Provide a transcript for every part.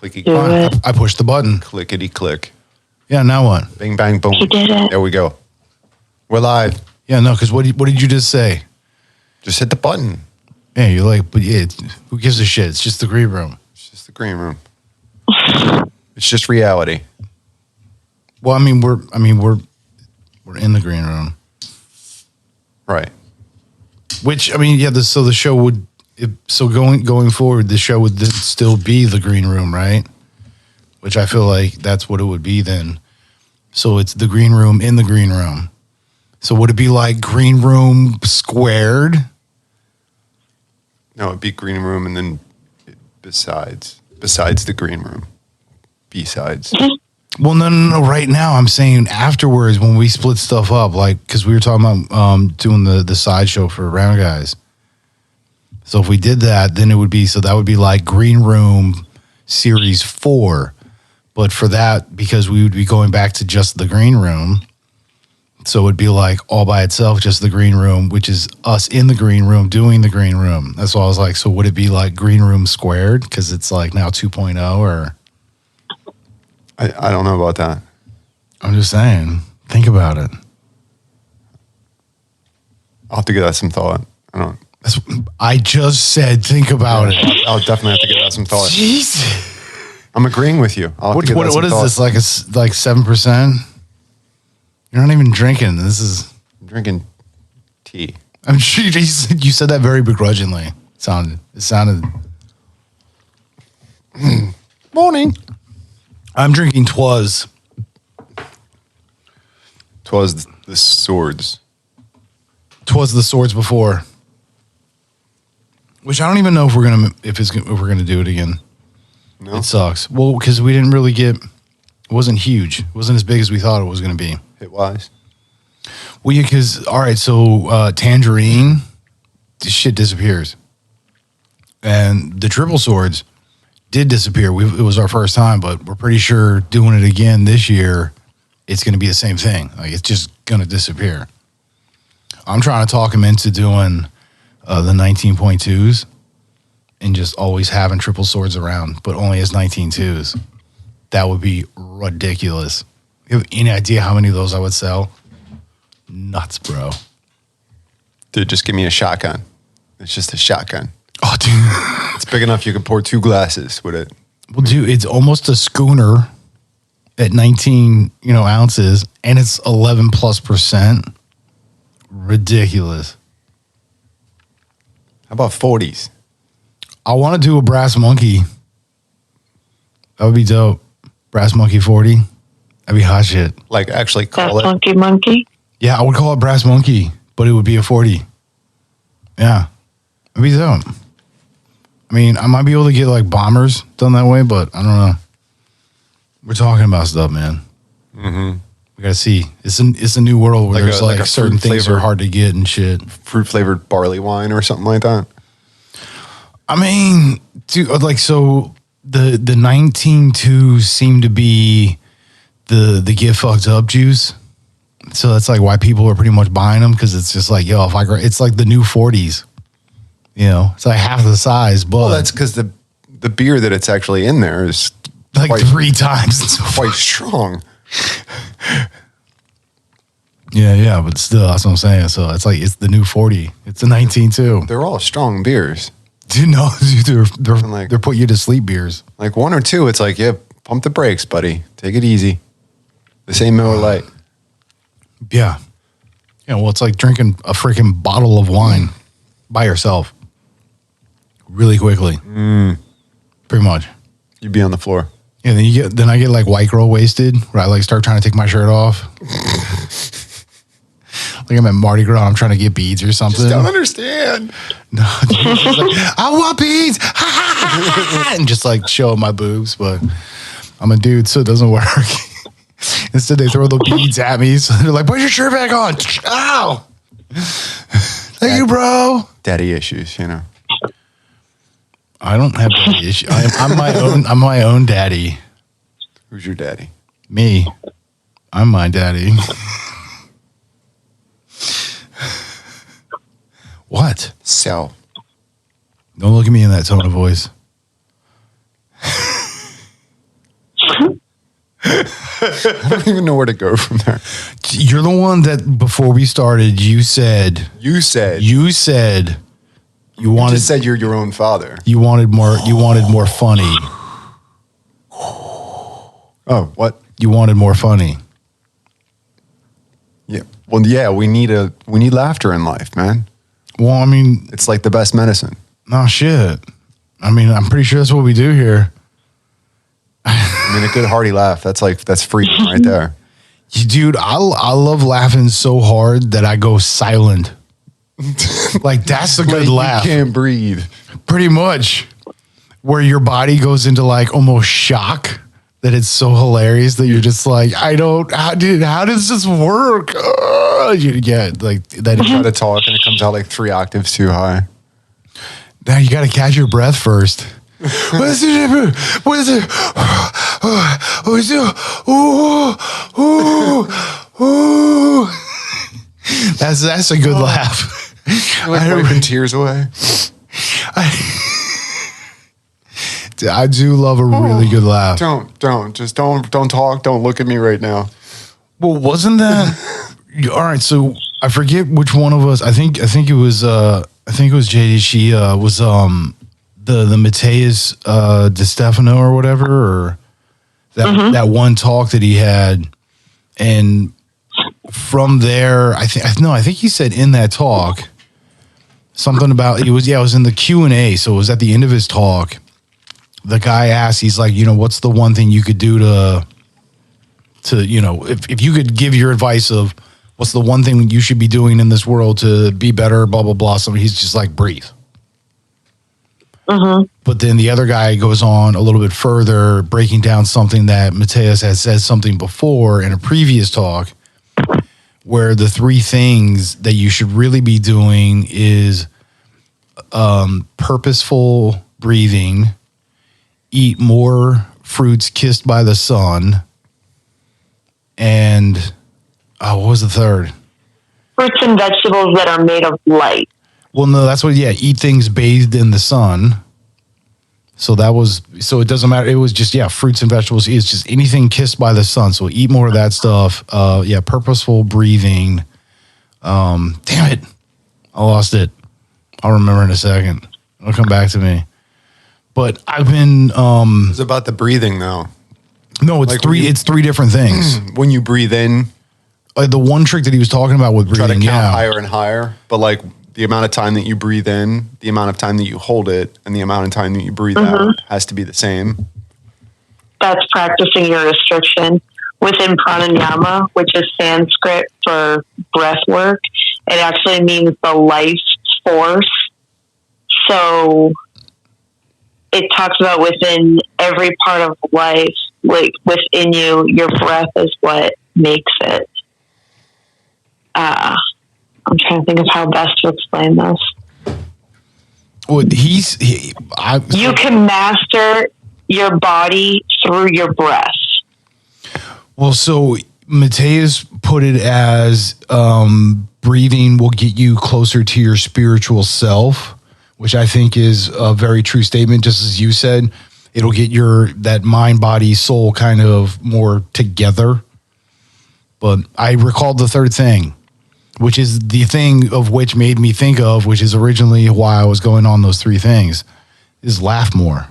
Clicky. Do it. I pushed the button. Clickety click. Yeah, now what? Bing, bang, boom. He did it. There we go. We're live. Yeah, no, because what did you just say? Just hit the button. Yeah, you're like, but yeah, who gives a shit? It's just the green room. It's just the green room. It's just reality. Well, we're in the green room. Right. Which so the show would going forward, the show would then still be the green room, right? Which I feel like that's what it would be then. So it's the green room in the green room. So would it be like green room squared? No, it'd be green room and then besides the green room. B-sides. Well, no. Right now, I'm saying afterwards when we split stuff up, like because we were talking about doing the sideshow for Round Guys. So if we did that, then it would be that would be like Green Room Series 4. But for that, because we would be going back to just the green room, so it would be like all by itself, just the green room, which is us in the green room doing the green room. That's why I was like, so would it be like green room squared because it's like now 2.0 or? I don't know about that. I'm just saying, think about it. I'll have to give that some thought. I just said, think about it. I'll definitely have to give that some thought. Jeez. I'm agreeing with you. What is this, like 7%? You're not even drinking. This is... I'm drinking tea. I'm sure you said that very begrudgingly. It sounded... Morning. I'm drinking Twas. Twas the swords. Twas the swords before. Which I don't even know if we're gonna do it again. No? It sucks. Well, because we didn't really get... It wasn't huge. It wasn't as big as we thought it was going to be. Hit-wise? Well, yeah, because... All right, so Tangerine, this shit disappears. And the triple swords did disappear. It was our first time, but we're pretty sure doing it again this year, it's going to be the same thing. Like, it's just going to disappear. I'm trying to talk him into doing the 19.2s and just always having triple swords around, but only as 19.2s. That would be ridiculous. You have any idea how many of those I would sell? Nuts, bro. Dude, just give me a shotgun. It's just a shotgun. Oh, dude. It's big enough you could pour 2 glasses with it. Well, dude, it's almost a schooner at 19, ounces, and it's 11+%. Ridiculous. How about 40s? I want to do a brass monkey. That would be dope. Brass monkey 40. That'd be hot shit. Like, actually call That it... monkey. Yeah, I would call it brass monkey, but it would be a 40. Yeah. It'd be dope. I might be able to get like bombers done that way, but I don't know. We're talking about stuff, man. Mm-hmm. We gotta see. It's a new world where there's like certain things are hard to get and shit. Fruit-flavored barley wine or something like that. Dude, like, so the 19.2 seem to be the get fucked up juice. So that's like why people are pretty much buying them, because it's just like, yo, it's like the new 40s. It's like half the size, but... Well, that's because the beer that it's actually in there is... like 3 times. Quite strong. Yeah, but still, that's what I'm saying. So it's like, it's the new 40. It's a 19.2. They're all strong beers. Dude, no, they're put you to sleep beers. Like 1 or 2, it's like, yeah, pump the brakes, buddy. Take it easy. This ain't Miller Lite. Yeah. Yeah, well, it's like drinking a freaking bottle of wine by yourself really quickly. Pretty much. You'd be on the floor. Yeah, then I get like white girl wasted, where I like start trying to take my shirt off. Like I'm at Mardi Gras, I'm trying to get beads or something. Just don't understand. No, dude, like, I want beads, and just like show my boobs, but I'm a dude, so it doesn't work. Instead, they throw the beads at me, so they're like, "Put your shirt back on." Ow! Thank you, bro. Daddy issues, I don't have daddy issues. I'm my own. I'm my own daddy. Who's your daddy? Me. I'm my daddy. What? So. Don't look at me in that tone of voice. I don't even know where to go from there. You're the one that before we started, you said You said you wanted just said you're your own father. you wanted more funny. Oh, what? You wanted more funny. Yeah. Well, yeah, we need laughter in life, man. Well, I mean, It's like the best medicine. no shit. I mean, I'm pretty sure that's what we do here. I mean, a good hearty laugh. That's freedom right there. Dude, I love laughing so hard that I go silent. Like that's a good laugh. You can't breathe. Pretty much. Where your body goes into like almost shock that it's so hilarious that you're just like, how does this work? Yeah, like that. You try to talk and it comes out like 3 octaves too high. Now you got to catch your breath first. What is it? What is it? What is it? Ooh, ooh, ooh. That's a good laugh. You're like wiping tears away. I do love a really good laugh. Don't talk. Don't look at me right now. Well, wasn't that all right? So I forget which one of us. I think it was JD. She was the Matias De Stefano or whatever, or that one talk that he had, and from there, I think he said in that talk something about it was in the Q&A. So it was at the end of his talk. The guy asked, he's like, what's the one thing you could do to if you could give your advice of what's the one thing you should be doing in this world to be better, blah, blah, blah. So he's just like, breathe. But then the other guy goes on a little bit further, breaking down something that Matias had said something before in a previous talk, where the 3 things that you should really be doing is purposeful breathing, eat more fruits kissed by the sun, and what was the third? Fruits and vegetables that are made of light. Well, no, that's what, eat things bathed in the sun. So it doesn't matter. It was just, fruits and vegetables. It's just anything kissed by the sun. So eat more of that stuff. Purposeful breathing. Damn it. I lost it. I'll remember in a second. It'll come back to me. But I've been, It's about the breathing though. no, it's Like it's 3 different things. When you breathe in, The one trick that he was talking about with try to breathing, count higher and higher, but like the amount of time that you breathe in, the amount of time that you hold it, and the amount of time that you breathe out has to be the same. That's practicing your restriction. Within pranayama, which is Sanskrit for breath work, it actually means the life force. So it talks about within every part of life, like within you, your breath is what makes it. I'm trying to think of how best to explain this. Well, You can master your body through your breath. Well, so Mateus put it as breathing will get you closer to your spiritual self, which I think is a very true statement. Just as you said, it'll get that mind, body, soul kind of more together. But I recalled the third thing, which is the thing of which made me think of, which is originally why I was going on those 3 things, is laugh more.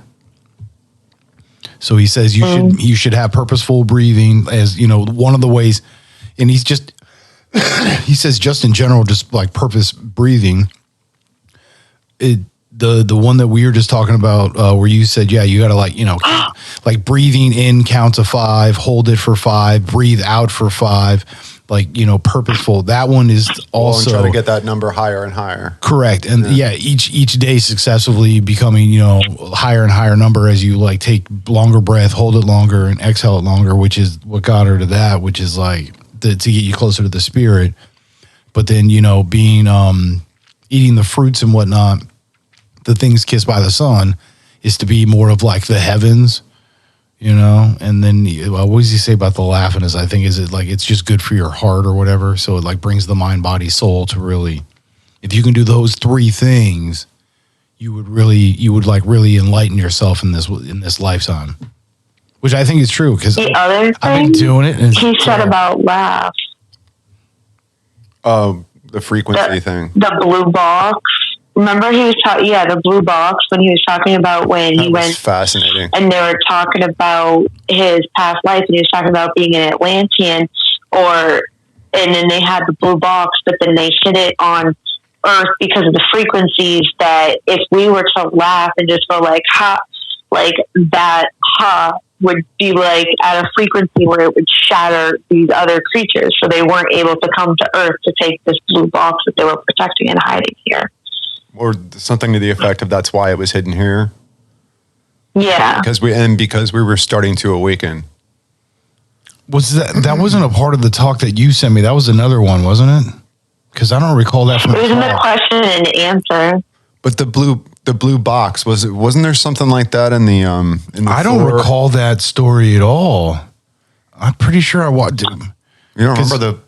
So he says you should have purposeful breathing as, one of the ways, and he says just in general, just like purpose breathing. The one that we were just talking about, where you said, you got to like breathing in, count to 5, hold it for 5, breathe out for 5. Purposeful. That one is also and try to get that number higher and higher. Correct. And each day successively becoming, higher and higher number as you like take longer breath, hold it longer and exhale it longer, which is what got her to that, which is like to get you closer to the spirit. But then, being, eating the fruits and whatnot, the things kissed by the sun is to be more of like the heavens, and then what does he say about the laughing is it like it's just good for your heart or whatever, so it like brings the mind, body, soul to really, if you can do those 3 things, you would like really enlighten yourself in this lifetime. which I think is true because The other I've been thing doing it. And he said about laughs, The frequency thing. the blue box. Remember he was talking, the blue box when he was talking about when That he was went fascinating. and they were talking about his past life and he was talking about being an Atlantean and then they had the blue box, but then they hit it on Earth because of the frequencies that if we were to laugh and just go like, ha, like that, ha, would be like at a frequency where it would shatter these other creatures. So they weren't able to come to Earth to take this blue box that they were protecting and hiding here. Or something to the effect of that's why it was hidden here. Yeah. Because we were starting to awaken. Was that wasn't a part of the talk that you sent me? That was another one, wasn't it? Because I don't recall that from It was the in the talk. question and answer. But the blue box wasn't there something like that in the I don't floor? recall that story at all. I'm pretty sure I watched. You don't remember the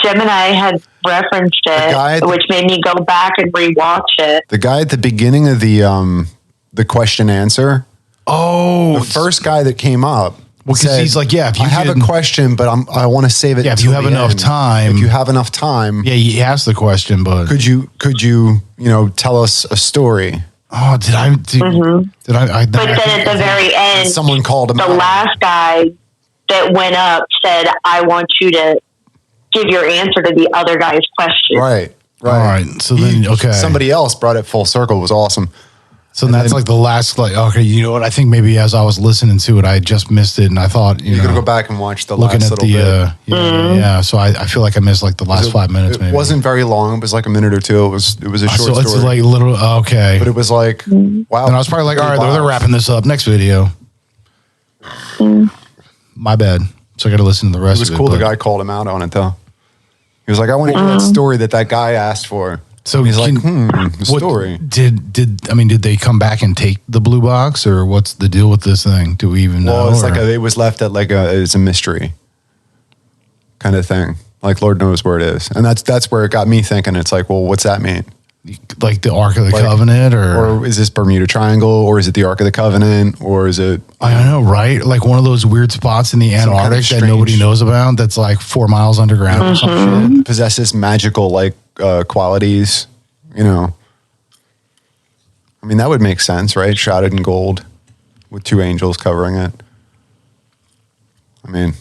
Gemini had referenced guy it, which made me go back and rewatch it. guy at the beginning of the question answer? Oh, The first guy that came up. well, because said, he's like, yeah, if you I have could- a question, but I want to save it. Yeah, if you until have the enough end. time. If you have enough time, yeah, he asked the question, but could you tell us a story? oh, did I? Did I? But then at the very end, Someone called him the out. last guy that went up said, I want you to give your answer to the other guy's question. Right. All right. So then, okay. Somebody else brought it full circle. It was awesome. So that's like the last, like, okay, you know what? I think maybe as I was listening to it, I just missed it, and I thought, You gotta go back and watch the looking last at little the, bit. yeah. So I feel like I missed like the last 5 minutes. It Maybe wasn't very long. It was like a minute or two. It was a short So story. it's like little. Okay. But it was like, wow. And I was probably like, all right, they're wrapping this up. Next video. My bad. So I got to listen to the It rest was of it. cool. The but- guy called him out on it though. He was like, I want to hear that story that guy asked for. So He's like, what story. Did they come back and take the blue box, or what's the deal with this thing? Do we even know? Well, it's or- like it was left at it's a mystery kind of thing. Like Lord knows where it is, and that's where it got me thinking. It's like, well, what's that mean? like the Ark of the Covenant, Or is this Bermuda Triangle, or is it the Ark of the Covenant, or is it? I don't know, right? Like one of those weird spots in the kind of Antarctic that strange. nobody knows about. That's like 4 miles underground or some shit. Possesses magical qualities, I mean, that would make sense, right? Shrouded in gold with two angels covering it. I mean,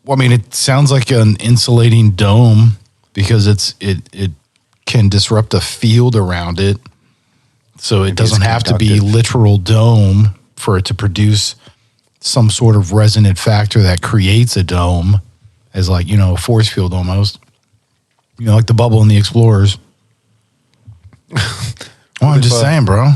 Well, I mean, it sounds like an insulating dome because it can disrupt the field around it. So it doesn't have to be conductive. literal dome for it to produce some sort of resonant factor that creates a dome as like, a force field almost. Like the bubble in the Explorers. Well, I'm just saying, bro.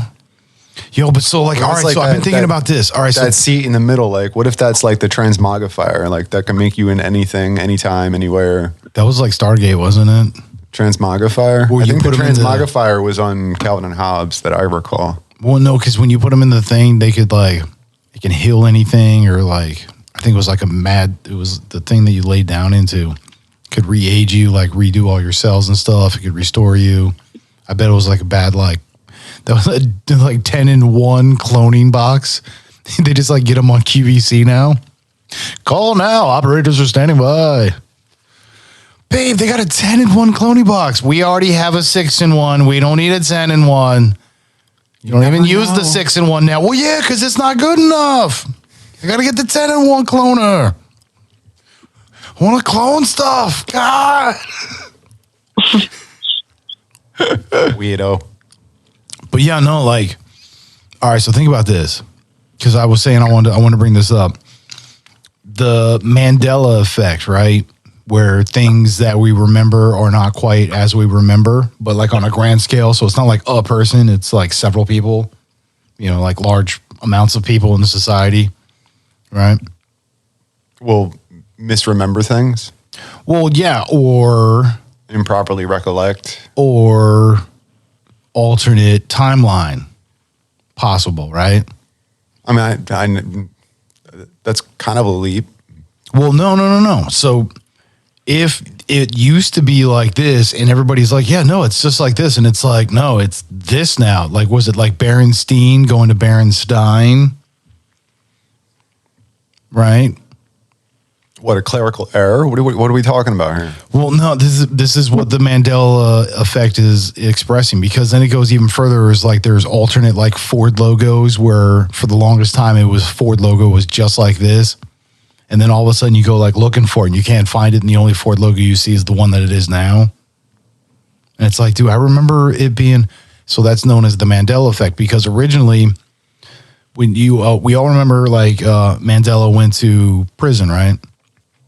Yo, but so like, Well, all it's right, like so I've been that- thinking that- about this. All right, so that seat in the middle, what if that's like the transmogrifier? Like that can make you in anything, anytime, anywhere. that was like Stargate, wasn't it? Transmogrifier? Or I you think the put 'em in the- transmogrifier was on Calvin and Hobbes that I recall. Well, no, because when you put them in the thing, they could it can heal anything, or I think it was it was the thing that you laid down into could re-age you, redo all your cells and stuff. It could restore you. I bet it was a bad that was a 10-in-1 cloning box. They just get them on QVC now. Call now, operators are standing by. Babe, they got a 10-in-1 cloning box. We already have a 6-in-1. We don't need a 10-in-1. You don't even use the 6-in-1 now. Well, yeah, because it's not good enough. I got to get the 10-in-1 cloner. I want to clone stuff. God. Weirdo. But yeah, no, all right, so think about this. Because I was saying I want to bring this up. The Mandela effect, right? Where things that we remember are not quite as we remember, but on a grand scale. So it's not like a person, it's several people, large amounts of people in the society, right? Will misremember things, Well, yeah, or improperly recollect. alternate timeline possible, right? I mean, I that's kind of a leap. Well, no. So if it used to be like this and everybody's like, yeah, no, it's just like this. And it's like, no, it's this now. Was it like Berenstein going to Berenstein? right? What, a clerical error? What are we talking about here? Well, no, this is what the Mandela effect is expressing, because then it goes even further. Is like there's alternate like Ford logos where for the longest time it was Ford logo was just like this, and then all of a sudden you go like looking for it and you can't find it, and the only Ford logo you see is the one that it is now. And it's like, dude, I remember it being, so that's known as the Mandela effect, because originally when we all remember like Mandela went to prison, right?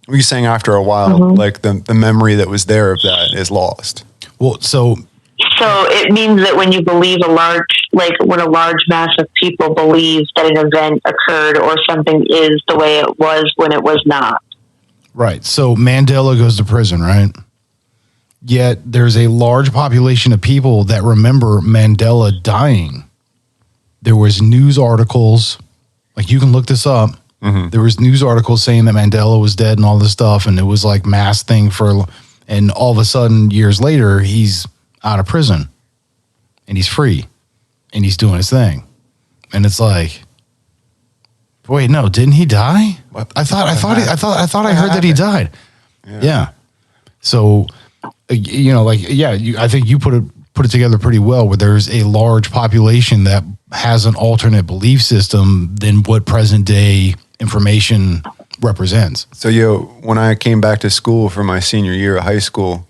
Were you saying after a while, like the memory that was there of that is lost? Well, so it means that when you believe when a large mass of people believes that an event occurred or something is the way it was when it was not. right. So Mandela goes to prison, right? Yet there's a large population of people that remember Mandela dying. There was news articles, like you can look this up. There was news articles saying that Mandela was dead and all this stuff, and it was like mass thing and all of a sudden years later he's out of prison and he's free and he's doing his thing, and it's like, wait, no, didn't he die? I thought I heard that he died. Yeah. So I think you put it together pretty well, where there's a large population that has an alternate belief system than what present day information represents. So, when I came back to school for my senior year of high school,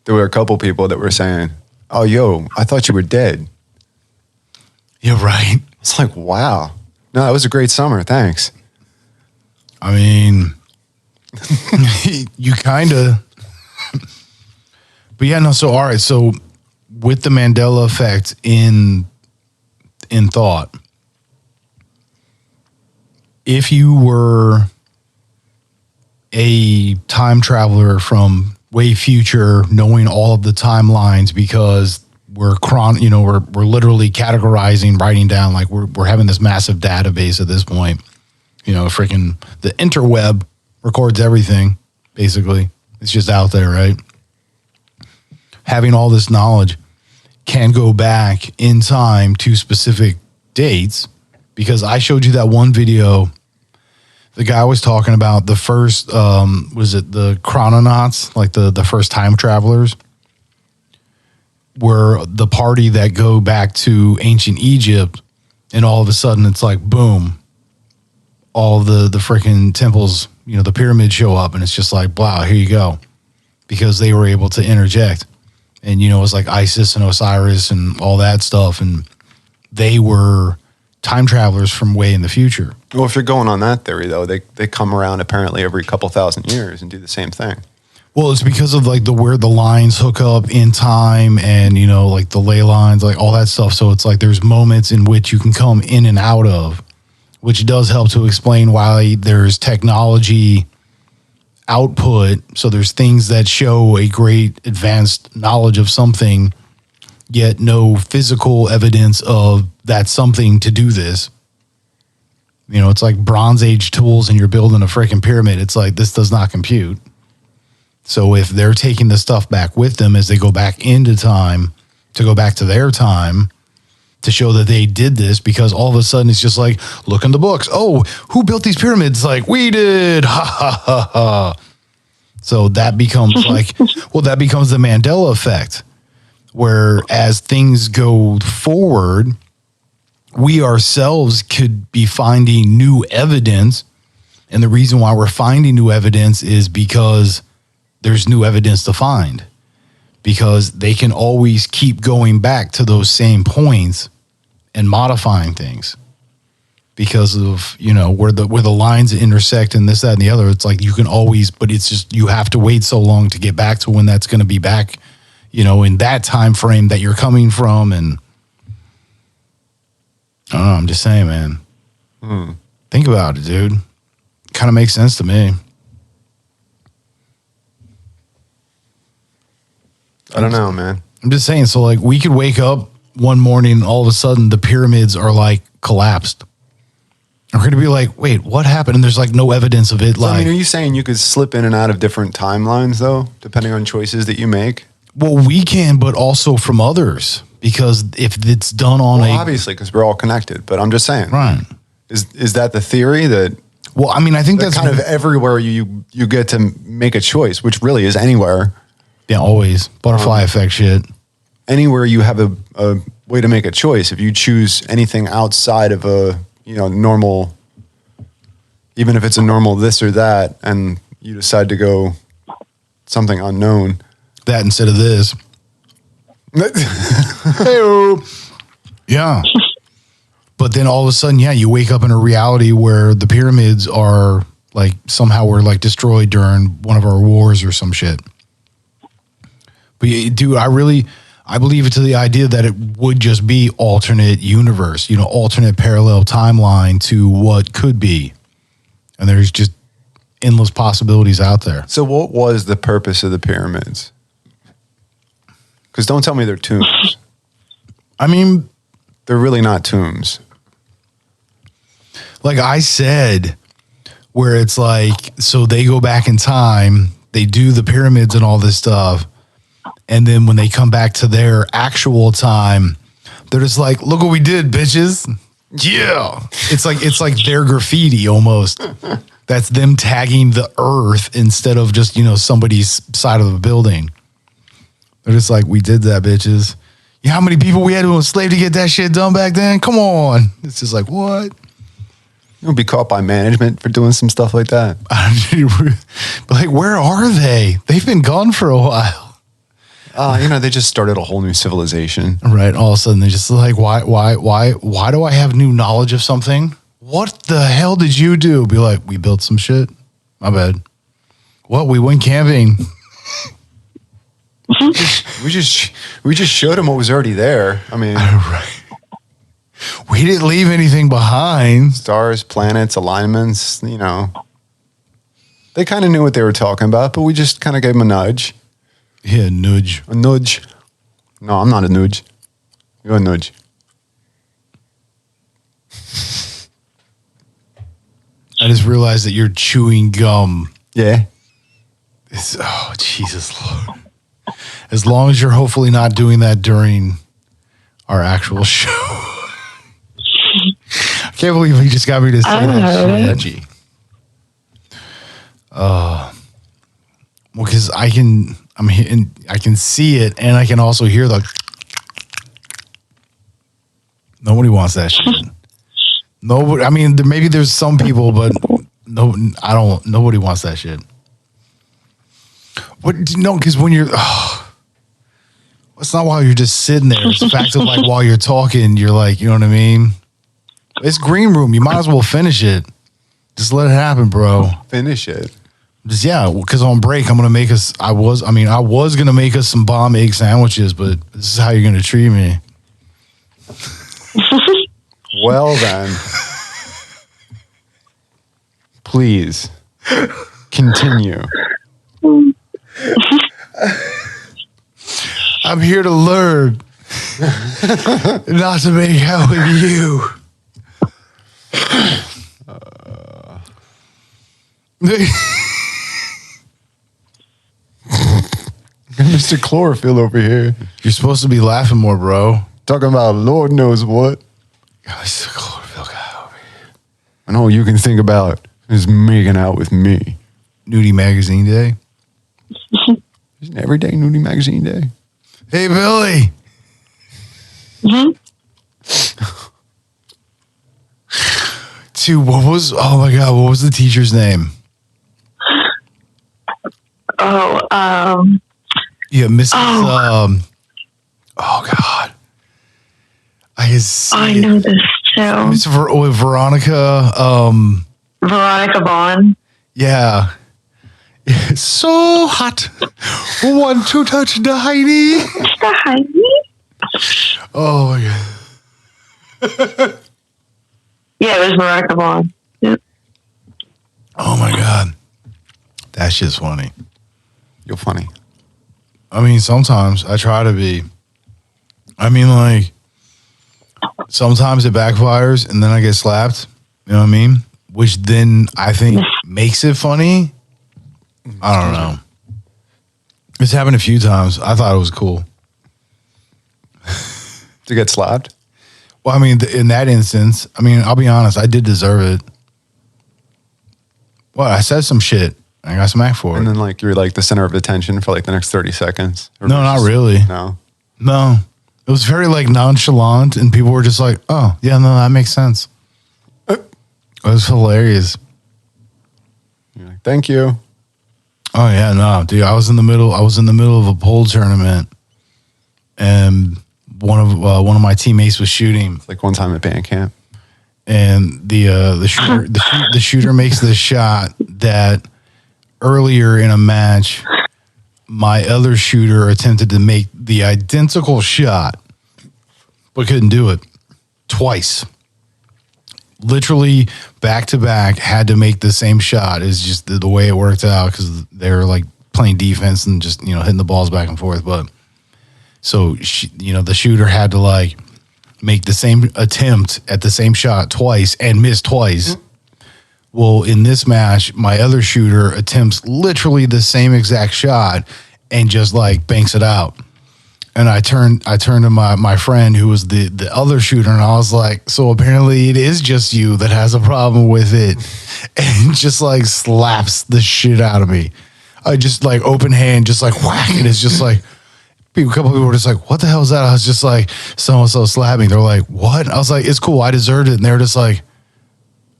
there were a couple people that were saying, "Oh, I thought you were dead." Yeah, right. It's like, wow. No, that was a great summer. Thanks. I mean, you kind of, but yeah, no. So, all right. So with the Mandela effect in thought, if you were a time traveler from way future, knowing all of the timelines, because we're literally categorizing, writing down, like we're having this massive database at this point. Freaking the interweb records everything, basically. It's just out there, right? Having all this knowledge can go back in time to specific dates, because I showed you that one video. The guy was talking about the first, was it the chrononauts, like the first time travelers, were the party that go back to ancient Egypt, and all of a sudden it's like, boom, all the freaking temples, the pyramids show up, and it's just like, wow, here you go. Because they were able to interject. And, it was like Isis and Osiris and all that stuff. And they were time travelers from way in the future. Well, if you're going on that theory, though, they come around apparently every couple thousand years and do the same thing. Well, it's because of like where the lines hook up in time, and, like the ley lines, like all that stuff. So it's like there's moments in which you can come in and out of, which does help to explain why there's technology output. So there's things that show a great advanced knowledge of something, yet no physical evidence of that something to do this. It's like Bronze Age tools and you're building a freaking pyramid. It's like, this does not compute. So if they're taking the stuff back with them as they go back into time, to go back to their time, to show that they did this, because all of a sudden it's just like, look in the books. Oh, who built these pyramids? Like, we did. Ha, ha, ha, ha. So that becomes that becomes the Mandela effect, where as things go forward, we ourselves could be finding new evidence. And the reason why we're finding new evidence is because there's new evidence to find, because they can always keep going back to those same points and modifying things because of, where the lines intersect and this, that, and the other. It's like you can always, but it's just, you have to wait so long to get back to when that's going to be back, in that time frame that you're coming from. And I don't know, I'm just saying, man. Think about it, dude. Kind of makes sense to me. I don't know, man. I'm just saying. So like we could wake up one morning and all of a sudden the pyramids are like collapsed. And we're going to be like, wait, what happened? And there's like no evidence of it. So, are you saying you could slip in and out of different timelines though, depending on choices that you make? Well, we can, but also from others, because if it's done on obviously, because we're all connected, but I'm just saying. Right. Is that the theory that? Well, I mean, I think That's that's kind of everywhere you get to make a choice, which really is anywhere. Yeah, always butterfly effect shit. Anywhere you have a way to make a choice. If you choose anything outside of a normal, even if it's a normal this or that, and you decide to go something unknown, That instead of this. Hey-o. Yeah. But then all of a sudden, yeah, you wake up in a reality where the pyramids are like somehow were like destroyed during one of our wars or some shit. But dude, I believe it to the idea that it would just be alternate universe, alternate parallel timeline to what could be. And there's just endless possibilities out there. So what was the purpose of the pyramids? Because don't tell me they're tombs. I mean, They're really not tombs. like I said, where it's like, so they go back in time, they do the pyramids and all this stuff. And then when they come back to their actual time, they're just like, look what we did, bitches. Yeah. It's like their graffiti almost. That's them tagging the earth instead of just, somebody's side of the building. They're just like, we did that, bitches. You know how many people we had to enslave to get that shit done back then? Come on. It's just like, what? You'll be caught by management for doing some stuff like that. But like, where are they? They've been gone for a while. They just started a whole new civilization. Right. All of a sudden they're just like, why do I have new knowledge of something? What the hell did you do? Be like, we built some shit. My bad. What? We went camping. We just showed them what was already there. I mean, Right. We didn't leave anything behind. stars, planets, alignments, They kind of knew what they were talking about, but we just kind of gave them a nudge. Yeah, nudge. A nudge. No, I'm not a nudge. You're a nudge. I just realized that you're chewing gum. Yeah. Oh, Jesus Lord. As long as you're hopefully not doing that during our actual show. I can't believe he just got me to say that shit. Well, because I can see it, and I can also hear the. Nobody wants that shit. Nobody. I mean, maybe there's some people, but no, I don't. Nobody wants that shit. What? No, because when you're, it's not while you're just sitting there. It's the fact of like while you're talking, you're like, you know what I mean? It's green room. You might as well finish it. Just let it happen, bro. Finish it. Just because on break I'm gonna make us. I was gonna make us some bomb egg sandwiches, but this is how you're gonna treat me. Well then, please continue. I'm here to learn, not to make out with you. Mr. Chlorophyll over here. You're supposed to be laughing more, bro. Talking about Lord knows what. Mr. Chlorophyll guy over here. And all you can think about is making out with me. Nudie Magazine Day. Isn't every day Nudie Magazine Day? Hey, Billy. Dude, what was the teacher's name? Yeah, Mrs. Oh God, I can see I it. know this too. Miss Veronica. Veronica Vaughn. Yeah. It's so hot. Want to touch the Heidi? Oh my God. Yeah, it was Veronica Vaughn. Yep. Oh my God. That shit's funny. You're funny. I mean, sometimes I try to be. I mean, like, sometimes it backfires and then I get slapped. You know what I mean? Which then I think makes it funny. I don't know. It's happened a few times. I thought it was cool. To get slapped? Well, I mean, in that instance, I mean, I'll be honest, I did deserve it. Well, I said some shit. I got some act for it. And then like you're like the center of attention for like the next 30 seconds. No, not really. No. No. It was very like nonchalant and people were just like, oh, yeah, no, that makes sense. It was hilarious. You're like, thank you. Oh yeah, no, dude. I was in the middle of a pool tournament and one of my teammates was shooting. It's like one time at band camp. And the shooter makes this shot that earlier in a match, my other shooter attempted to make the identical shot, but couldn't do it twice. Literally back to back, had to make the same shot. Is just the way it worked out because they're like playing defense and just hitting the balls back and forth. But so the shooter had to like make the same attempt at the same shot twice and miss twice. Well, in this match, my other shooter attempts literally the same exact shot and just like banks it out. And I turned to my friend who was the other shooter, and I was like, so apparently it is just you that has a problem with it. And just like slaps the shit out of me. I just like open hand, just like whack. And it's just like, a couple people were just like, what the hell is that? I was just like, so-and-so slapping. They're like, what? I was like, it's cool. I deserved it. And they're just like,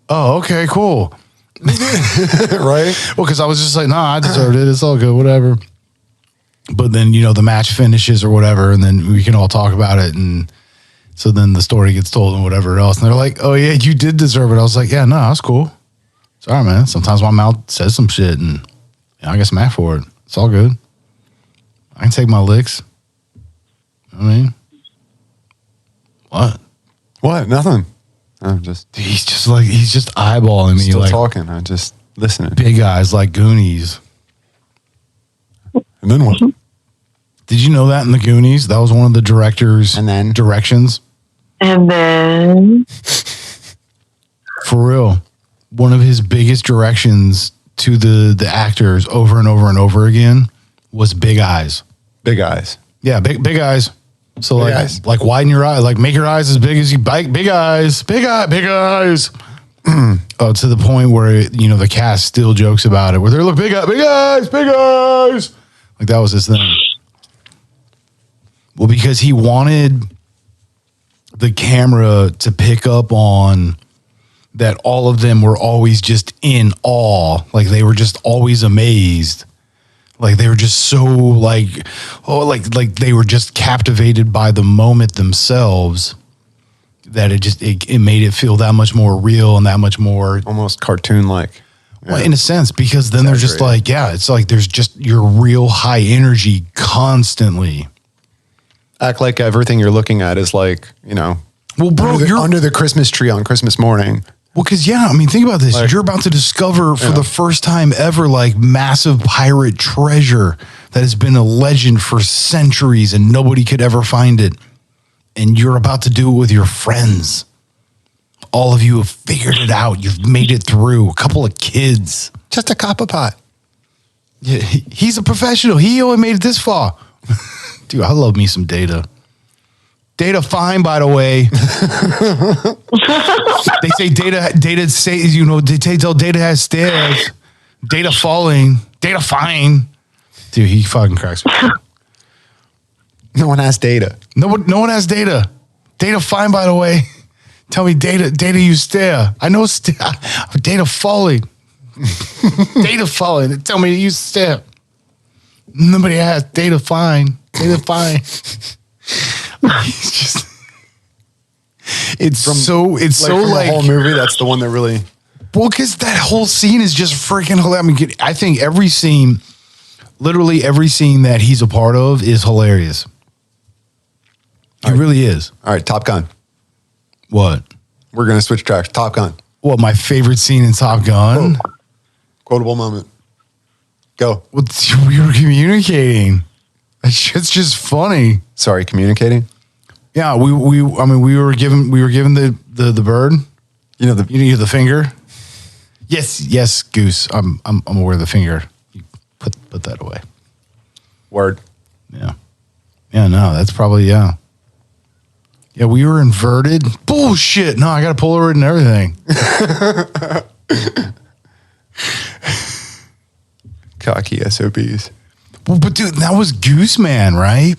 oh, okay, cool. Right? Well, because I was just like, nah, I deserved it. It's all good, whatever. But then, the match finishes or whatever, and then we can all talk about it. And so then the story gets told and whatever else. And they're like, oh, yeah, you did deserve it. I was like, yeah, no, that's cool. Sorry, man. Sometimes my mouth says some shit, and I get smacked for it. It's all good. I can take my licks. I mean, what? What? Nothing. I'm just. He's just eyeballing me. Still like talking. I'm just listening. Big eyes like Goonies. And then what? Did you know that in the Goonies? That was one of the director's directions. And then. For real. One of his biggest directions to the actors over and over and over again was big eyes. Big eyes. Yeah, big eyes. So big eyes. Like widen your eye, like make your eyes as big as you bite. Big eyes, big eyes. Oh, to the point where the cast still jokes about it, where they're big eyes. Like that was his thing. Well, because he wanted the camera to pick up on that all of them were always just in awe, like they were just always amazed. Like they were just so like they were just captivated by the moment themselves that it made it feel that much more real and that much more almost cartoon-like. Yeah. Well, in a sense, because then they're just like, yeah, it's like there's just your real high energy constantly. Act like everything you're looking at is like, well, bro, you're under the Christmas tree on Christmas morning. Well, because, yeah, I mean, think about this. Like, you're about to discover for the first time ever, like, massive pirate treasure that has been a legend for centuries and nobody could ever find it. And you're about to do it with your friends. All of you have figured it out. You've made it through. A couple of kids. Just a copper pot. Yeah, he's a professional. He only made it this far. Dude, I love me some Data. Data fine, by the way. They say Data says, they tell Data has stairs. Data falling. Data fine. Dude, he fucking cracks me. No one has Data. No one has Data. Data fine, by the way. Tell me Data you stare. I know Data falling. Data falling. Tell me you stare. Nobody has Data fine. Data fine. It's so like the whole movie. That's the one that really. Well, because that whole scene is just freaking hilarious. I mean, I think literally every scene that he's a part of is hilarious. It really is. All right, Top Gun. What? We're gonna switch tracks. Top Gun. What? My favorite scene in Top Gun. Whoa. Quotable moment. Go. Well, we were communicating. That shit's just funny. Sorry, communicating. Yeah, we were given the bird. The finger. Yes, Goose. I'm aware of the finger. You put that away. Word. Yeah. Yeah. No, that's probably yeah. Yeah, we were inverted. Bullshit. No, I got a Polaroid and everything. Cocky SOBs. Well, but dude, that was Gooseman, right?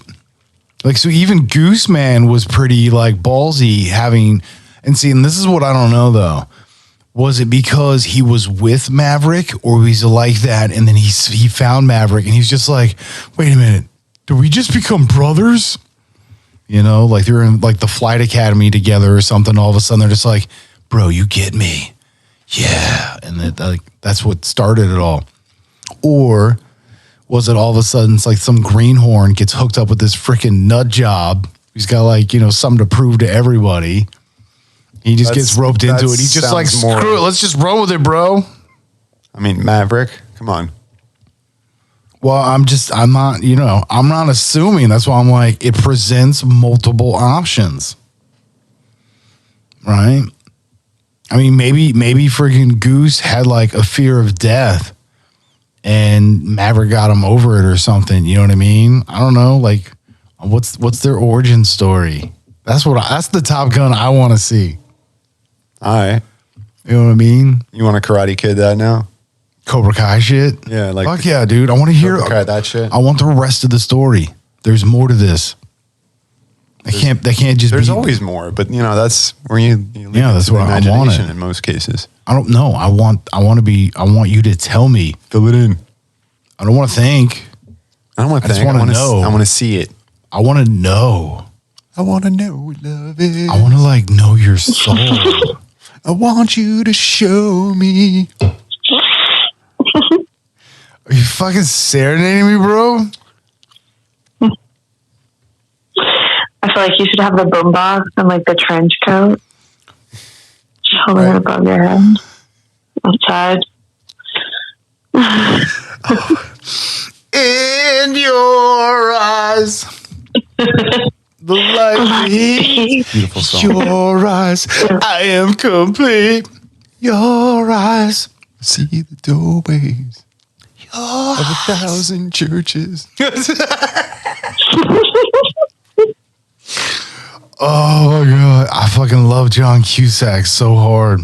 Like, so even Gooseman was pretty like ballsy having, and see, and this is what I don't know though. Was it because he was with Maverick, or was it like that? And then he found Maverick, and he's just like, wait a minute, did we just become brothers? You know, like they're in like the flight academy together or something. All of a sudden, they're just like, bro, you get me, yeah. And that's what started it all. Or was it all of a sudden it's like some greenhorn gets hooked up with this freaking nut job? He's got like, you know, something to prove to everybody. He just gets roped into it. He's just like, screw it. Let's just roll with it, bro. I mean, Maverick, come on. Well, I'm not, you know, I'm not assuming. That's why I'm like, it presents multiple options. Right? I mean, maybe freaking Goose had like a fear of death and Maverick got him over it or something. You know what I mean? I don't know. Like, what's their origin story? That's the Top Gun I want to see. All right. You know what I mean? You want to Karate Kid that now? Cobra Kai shit? Yeah, like. Fuck yeah, dude. I want to hear that shit. I want the rest of the story. There's more to this. They can't just There's always more, but you know, that's where you leave that's what I want in most cases. I don't know. I want you to tell me. Fill it in. I don't want to think. I don't want to think. I want to know. I want to see it. I want to know. I want to know what love is. I want to like know your soul. I want you to show me. Are you fucking serenading me, bro? I feel like you should have the boombox and like the trench coat. Just holding it above your head. Outside. In your eyes. The light beats. Beautiful song. Your eyes. I am complete. Your eyes. See the doorways of 1,000 churches. Oh my god, I fucking love John Cusack so hard.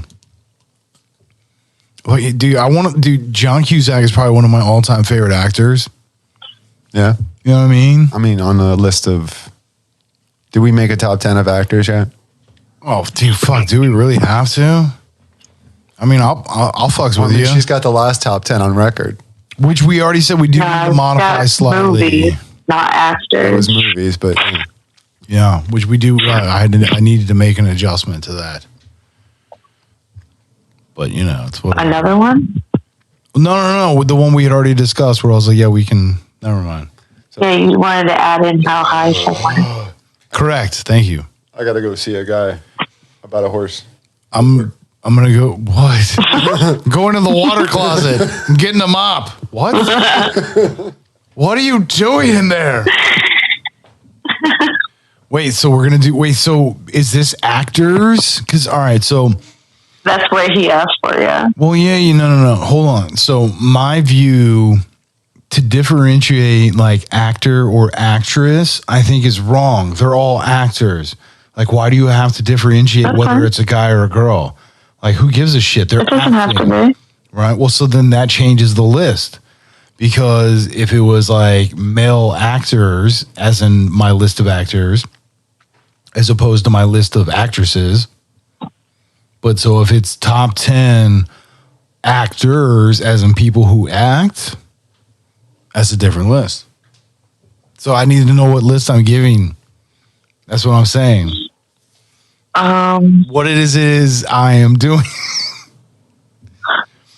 Like, dude, John Cusack is probably one of my all-time favorite actors. Yeah. You know what I mean? I mean, on the list of, did we make a top 10 of actors yet? Oh, dude, fuck, do we really have to? I mean, I'll fucks with you. She's got the last top 10 on record. Which we already said we do need to modify slightly. Movies, not actors. It was movies, but yeah, which we do. I needed to make an adjustment to that. But you know, it's what. Another one? No. With the one we had already discussed, where I was like, yeah, we can. Never mind. So, yeah, you wanted to add in how high someone is. Correct. Thank you. I got to go see a guy about a horse. I'm gonna go. What? Going in the water closet. I'm getting a mop. What? What are you doing in there? Wait. So we're gonna do. Wait. So is this actors? Because all right. So that's where he asked for you. Well, yeah. No. Hold on. So my view to differentiate like actor or actress, I think is wrong. They're all actors. Like, why do you have to differentiate whether it's a guy or a girl? Like, who gives a shit? They're it doesn't acting, have to be. right? Well, so then that changes the list. Because if it was like male actors, as in my list of actors, as opposed to my list of actresses. But so if it's top 10 actors, as in people who act, that's a different list. So I need to know what list I'm giving. That's what I'm saying. What it is I am doing.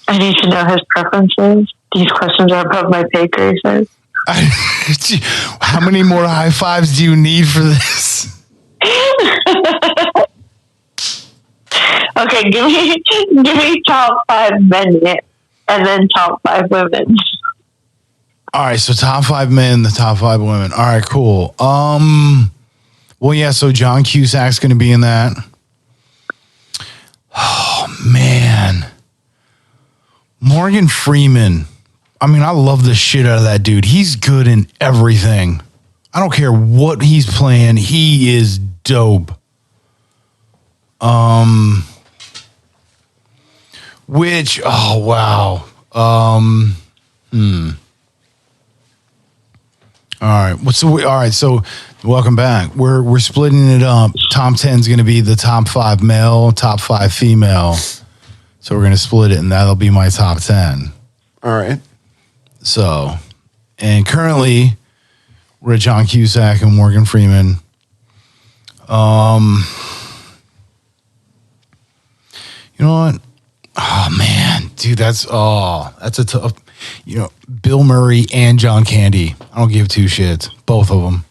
I need to know his preferences. These questions are above my pay grade. How many more high fives do you need for this? Okay, give me top 5 men and then top 5 women. All right, so top 5 men, the top 5 women. All right, cool. Well, yeah, so John Cusack's going to be in that. Oh, man. Morgan Freeman. I mean, I love the shit out of that dude. He's good in everything. I don't care what he's playing. He is dope. Which, oh wow. All right. So welcome back. We're splitting it up. Top 10 is going to be the top 5 male, top 5 female. So we're going to split it, and that'll be my top 10. All right. So, and currently we're at John Cusack and Morgan Freeman. You know what? Oh man, dude, that's a tough. You know, Bill Murray and John Candy. I don't give two shits. Both of them.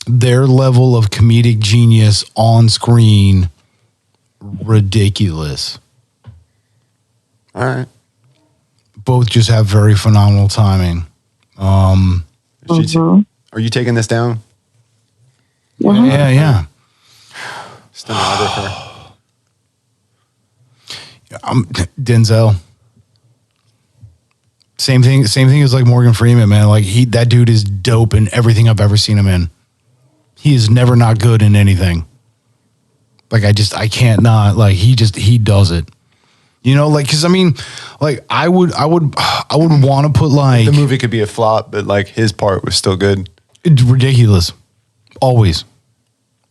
Their level of comedic genius on screen, ridiculous. All right. Both just have very phenomenal timing. Are you taking this down? Yeah. Stenographer. Denzel. Same thing as like Morgan Freeman, man. Like that dude is dope in everything I've ever seen him in. He is never not good in anything. Like I can't not, like he does it. You know, like, cause I mean, like I would want to put like the movie could be a flop, but like his part was still good. It's ridiculous. Always.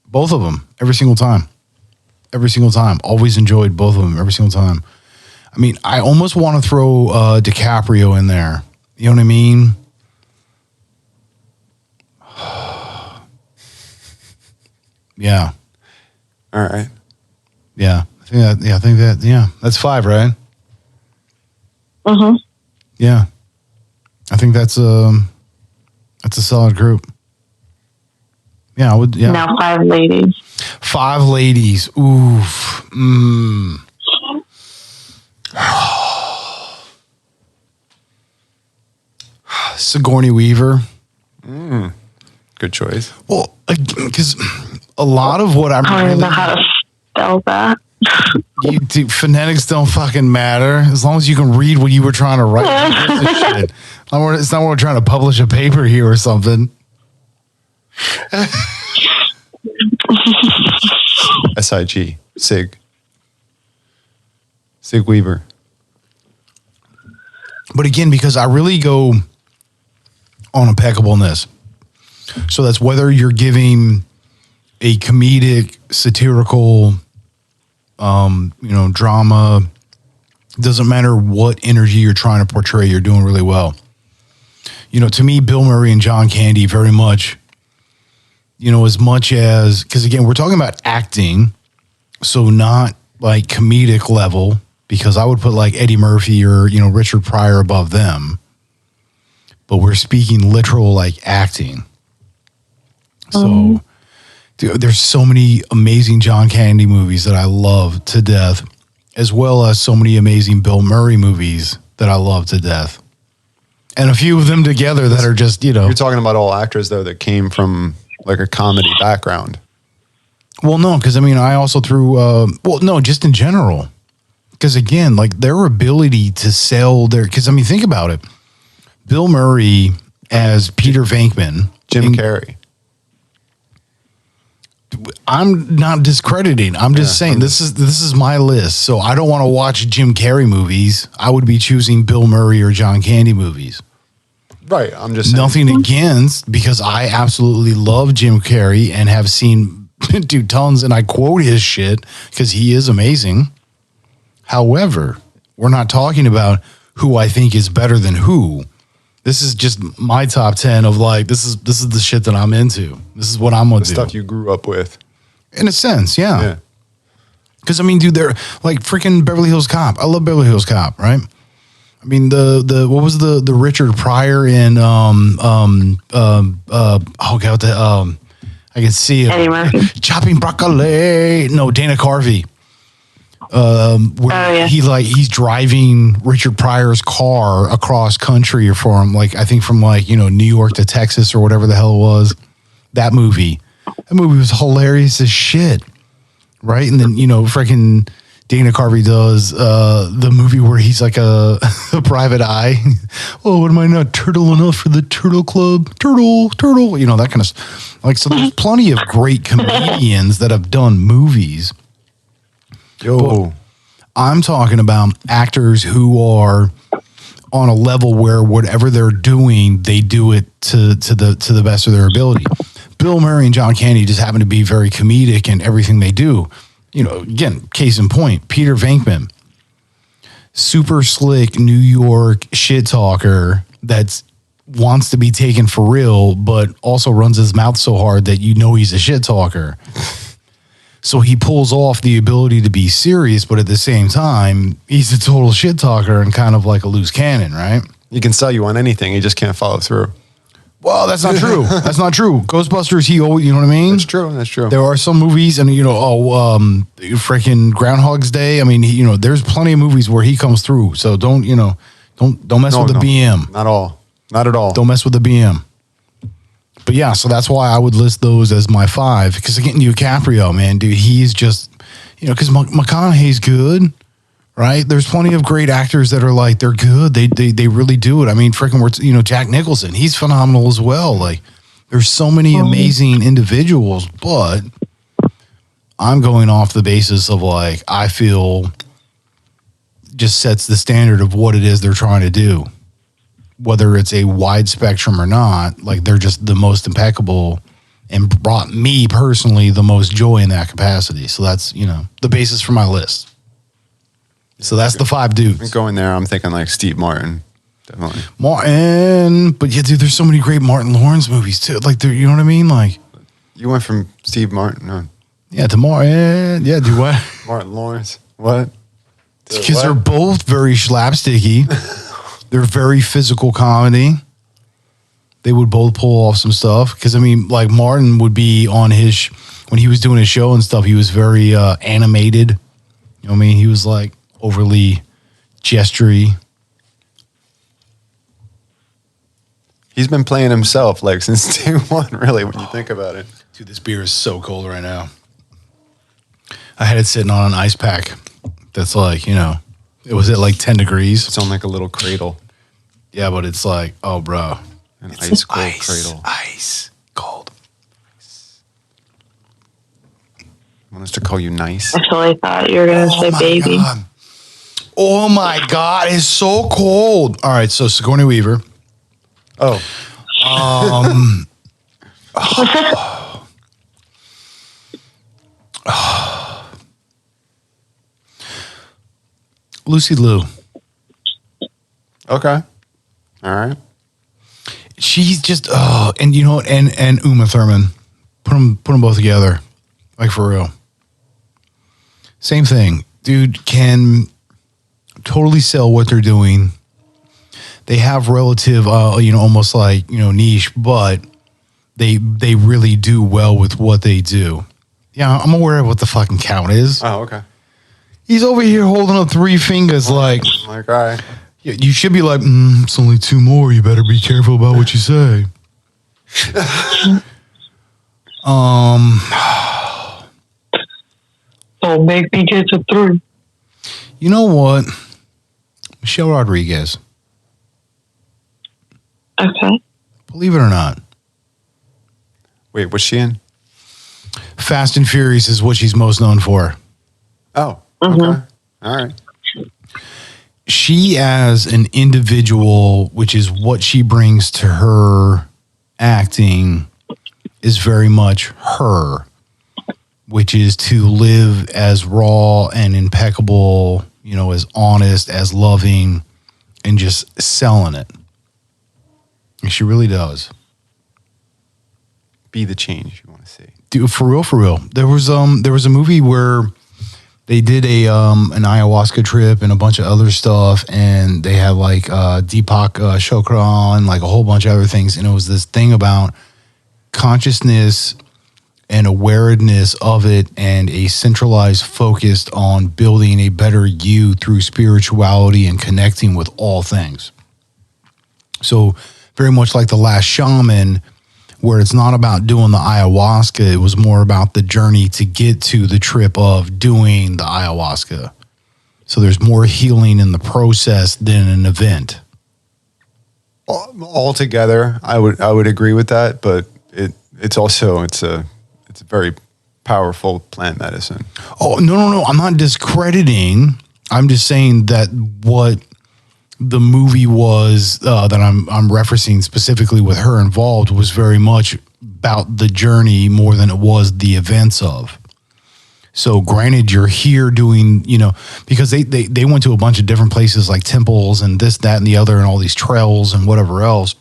Both of them. Every single time. Always enjoyed both of them every single time. I mean, I almost want to throw DiCaprio in there. You know what I mean? Yeah. All right. Yeah. I think that, that's 5, right? Mm-hmm. Yeah. I think that's a solid group. Yeah, I would. Yeah. Now 5 ladies. 5 ladies. Oof. Sigourney Weaver. Good choice. Well, because a lot of what I'm I don't even know how to spell that. Phonetics don't fucking matter as long as you can read what you were trying to write. Shit. It's not we're trying to publish a paper here or something. SIG. Sig Weaver. But again, because I really go on impeccableness. So that's whether you're giving a comedic, satirical, drama. Doesn't matter what energy you're trying to portray, you're doing really well. You know, to me, Bill Murray and John Candy very much, as much as, because again, we're talking about acting, so not like comedic level, because I would put like Eddie Murphy or, Richard Pryor above them. But we're speaking literal like acting. So dude, there's so many amazing John Candy movies that I love to death, as well as so many amazing Bill Murray movies that I love to death. And a few of them together that are just, You're talking about all actors, though, that came from like a comedy background. Well, no, because I mean, I also threw, just in general. Because again, like their ability to sell because I mean, think about it. Bill Murray as Peter Venkman. Jim Carrey. I'm not discrediting. I'm just saying this is my list. So I don't want to watch Jim Carrey movies. I would be choosing Bill Murray or John Candy movies. Right. I'm just saying. Nothing against, because I absolutely love Jim Carrey and have seen do tons, and I quote his shit because he is amazing. However, we're not talking about who I think is better than who. This is just my top 10 of like, this is the shit that I'm into. This is what I'm going to do. Stuff you grew up with. In a sense, yeah. Because, I mean, dude, they're like freaking Beverly Hills Cop. I love Beverly Hills Cop, right? I mean, what was the Richard Pryor in, I can see it. Eddie Murphy. Chopping broccoli. No, Dana Carvey. Where he's driving Richard Pryor's car across country for him, like I think from like New York to Texas or whatever the hell it was. That movie was hilarious as shit, right? And then freaking Dana Carvey does the movie where he's like a private eye. Oh, am I not turtle enough for the turtle club? Turtle, you know, that kind of like. So there's plenty of great comedians that have done movies. Yo, I'm talking about actors who are on a level where whatever they're doing, they do it to the best of their ability. Bill Murray and John Candy just happen to be very comedic in everything they do. You know, again, case in point, Peter Venkman, super slick New York shit talker that wants to be taken for real, but also runs his mouth so hard that you know he's a shit talker. So he pulls off the ability to be serious, but at the same time, he's a total shit talker and kind of like a loose cannon, right? he can sell you on anything. He just can't follow through. Well, that's not true. That's not true. Ghostbusters, he always, you know what I mean? That's true. That's true. There are some movies, and you know, freaking Groundhog's Day. I mean, you know, there's plenty of movies where he comes through. So don't mess with the BM. Not all. Not at all. Don't mess with the BM. But yeah, so that's why I would list those as my 5. Because again, DiCaprio, man, dude, he's just, you know, because McConaughey's good, right? There's plenty of great actors that are like, they're good. They really do it. I mean, freaking, you know, Jack Nicholson, he's phenomenal as well. Like, there's so many amazing individuals, but I'm going off the basis of like, I feel just sets the standard of what it is they're trying to do. Whether it's a wide spectrum or not, like they're just the most impeccable and brought me personally the most joy in that capacity. So that's, you know, the basis for my list. So that's the 5 dudes. Going there, I'm thinking like Steve Martin. Definitely. Martin. But yeah, dude, there's so many great Martin Lawrence movies too. Like, you know what I mean? Like, you went from Steve Martin, no. Yeah, to Martin. Yeah, do what? Martin Lawrence. What? Because they're both very slapsticky. They're very physical comedy. They would both pull off some stuff. Because, I mean, like Martin would be on his, when he was doing his show and stuff, he was very animated. You know what I mean? He was like overly gestury. He's been playing himself like since day one, really, when you think about it. Dude, this beer is so cold right now. I had it sitting on an ice pack that's like, you know, it was at like 10 degrees. It's on like a little cradle. Yeah, but it's like, oh, bro. It's ice cold cradle. Ice cold. I want us to call you nice. I totally thought you were going to say baby. God. Oh my God, it's so cold. All right, so Sigourney Weaver. Oh. Lucy Liu. Okay. All right. She's just and you know what, and Uma Thurman. Put them both together. Like for real. Same thing. Dude can totally sell what they're doing. They have relative you know, almost like, you know, niche, but they really do well with what they do. Yeah, I'm aware of what the fucking count is. Oh, okay. He's over here holding up 3 fingers like, Like, all right. you should be like, it's only 2 more. You better be careful about what you say. Don't make me get to 3. You know what? Michelle Rodriguez. Okay. Believe it or not. Wait, what's she in? Fast and Furious is what she's most known for. Oh, Mm-hmm. okay. All right. She as an individual, which is what she brings to her acting, is very much her, which is to live as raw and impeccable, you know, as honest, as loving, and just selling it. And she really does. Be the change you want to see. Dude, for real. There was a movie where they did an ayahuasca trip and a bunch of other stuff, and they had like Deepak Chopra and like a whole bunch of other things, and it was this thing about consciousness and awareness of it and a centralized focus on building a better you through spirituality and connecting with all things. So very much like The Last Shaman, where it's not about doing the ayahuasca, it was more about the journey to get to the trip of doing the ayahuasca. So there's more healing in the process than an event. Altogether, I would agree with that, but it's a very powerful plant medicine. Oh, no. I'm not discrediting. I'm just saying that what the movie was that I'm referencing specifically with her involved was very much about the journey more than it was the events of. So granted, you're here doing, because they went to a bunch of different places like temples and this, that, and the other, and all these trails and whatever else.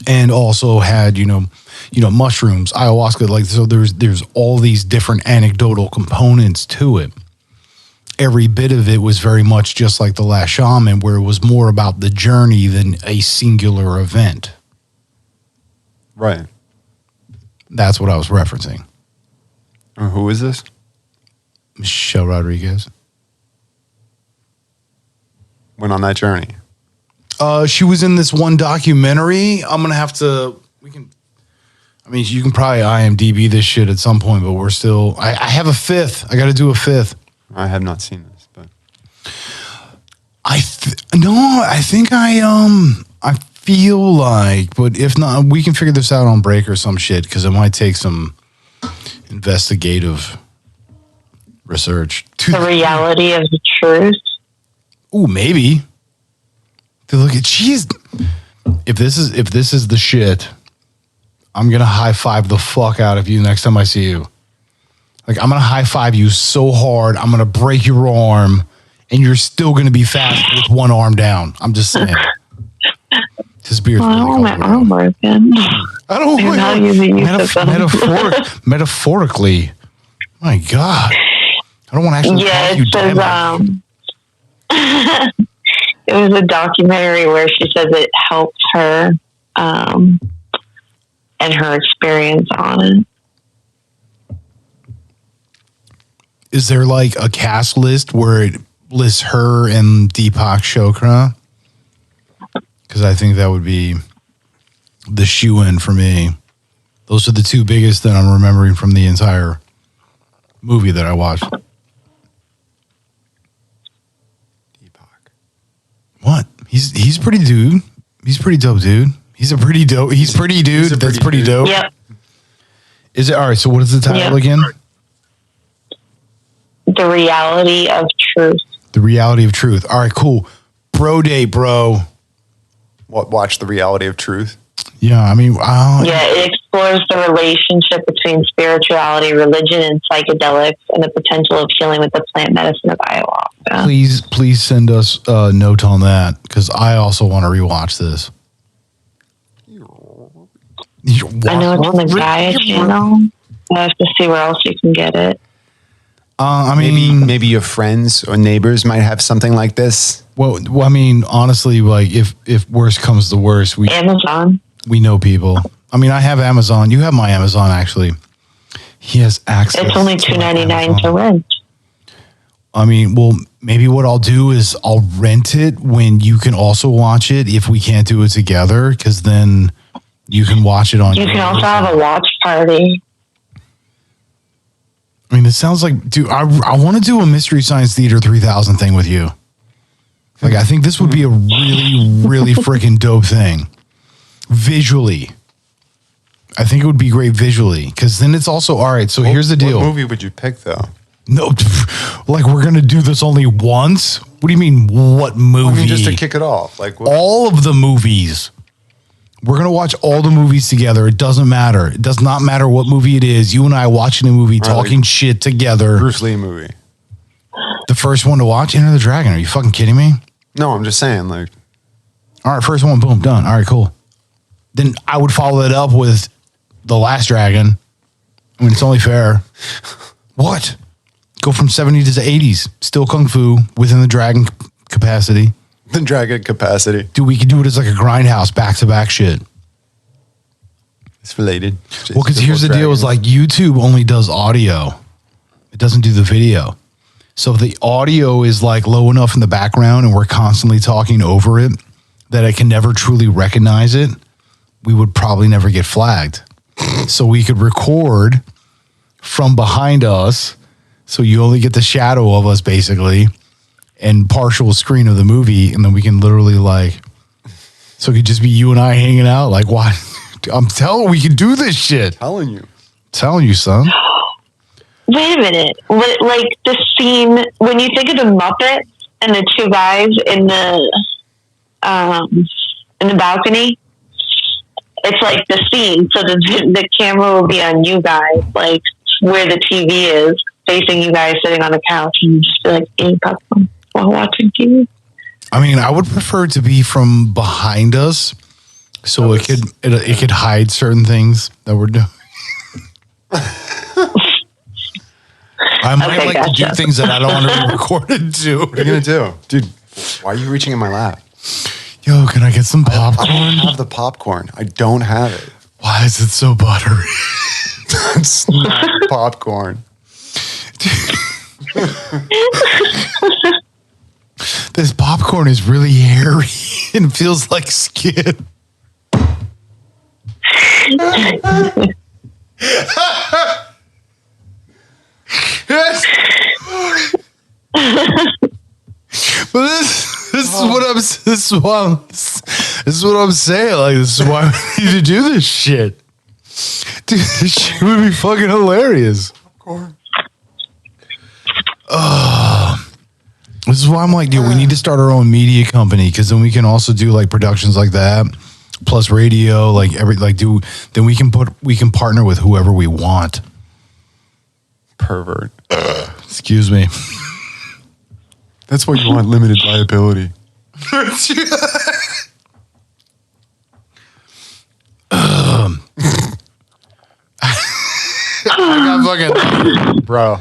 And also had, mushrooms, ayahuasca, like, so there's all these different anecdotal components to it. Every bit of it was very much just like The Last Shaman, where it was more about the journey than a singular event. Right. That's what I was referencing. Who is this? Michelle Rodriguez. Went on that journey. She was in this one documentary. I'm going to have to, you can probably IMDb this shit at some point, but we're still, I have a fifth. I got to do a fifth. I have not seen this, but. I feel like, but if not, we can figure this out on break or some shit, because it might take some investigative research. The reality of the truth. Ooh, maybe. To look at, if this is the shit, I'm gonna high five the fuck out of you next time I see you. Like, I'm gonna high five you so hard, I'm gonna break your arm, and you're still gonna be fast with one arm down. I'm just saying. His beard's really my arm broken. I don't know. Metaphorically. My God. I don't want to actually yeah, you it says, it was a documentary where she says it helped her and her experience on it. Is there like a cast list where it lists her and Deepak Chopra? Because I think that would be the shoe-in for me. Those are the two biggest that I'm remembering from the entire movie that I watched. Deepak. What? He's pretty dude. He's pretty dope, dude. He's pretty dude. That's pretty dope. Yep. Is it all right? So what is the title again? The reality of truth. The reality of truth. All right, cool. Bro date, bro. Watch The Reality of Truth. Yeah, it explores the relationship between spirituality, religion, and psychedelics, and the potential of healing with the plant medicine of ayahuasca. Please send us a note on that, because I also want to rewatch this. I know it's on the Gaia channel. I have to see where else you can get it. Maybe your friends or neighbors might have something like this. Well, honestly, like if worse comes to worse, Amazon. We know people. I have Amazon. You have my Amazon, actually. He has access. It's only $2.99 to rent. Maybe what I'll do is I'll rent it when you can also watch it. If we can't do it together, because then you can watch it on. You can also have a watch party. It sounds like, dude, I want to do a Mystery Science Theater 3000 thing with you. Like, I think this would be a really, really freaking dope thing. Visually. I think it would be great visually. Because then it's also, all right, so here's the deal. What movie would you pick, though? No, like, we're going to do this only once? What do you mean, what movie? Just to kick it off. Like all of the movies. We're going to watch all the movies together. It doesn't matter. It does not matter what movie it is. You and I watching a movie, talking shit together. Bruce Lee movie. The first one to watch, Enter the Dragon. Are you fucking kidding me? No, I'm just saying, like. All right, first one, boom, done. All right, cool. Then I would follow it up with The Last Dragon. It's only fair. What? Go from 70s to 80s. Still kung fu within the dragon capacity. The dragon capacity. Dude, we could do it as like a grindhouse, back-to-back shit. It's related. Well, because here's the deal is like YouTube only does audio. It doesn't do the video. So if the audio is like low enough in the background and we're constantly talking over it that I can never truly recognize it, we would probably never get flagged. So we could record from behind us. So you only get the shadow of us basically. and partial screen of the movie, and then we can literally like, so it could just be you and I hanging out. Like, why? I'm telling, we can do this shit. Telling you, son. Wait a minute. Like the scene when you think of the Muppets and the two guys in the balcony. It's like the scene, so the camera will be on you guys, like where the TV is, facing you guys sitting on the couch, and just be like eating popcorn while watching TV. I mean, I would prefer it to be from behind us, so it could hide certain things that we're doing. I might like to do things that I don't want to be recorded to. What are you gonna do, dude? Why are you reaching in my lap? Yo, can I get some popcorn? I don't have the popcorn. I don't have it. Why is it so buttery? It's not popcorn. This popcorn is really hairy and feels like skin. But this is what I'm saying. Like, this is why we need to do this shit. Dude, this shit would be fucking hilarious. This is why I'm like, dude, we need to start our own media company, because then we can also do like productions like that, plus radio, like then we can partner with whoever we want. Pervert. Excuse me. That's why you want limited liability. I got fucking bro.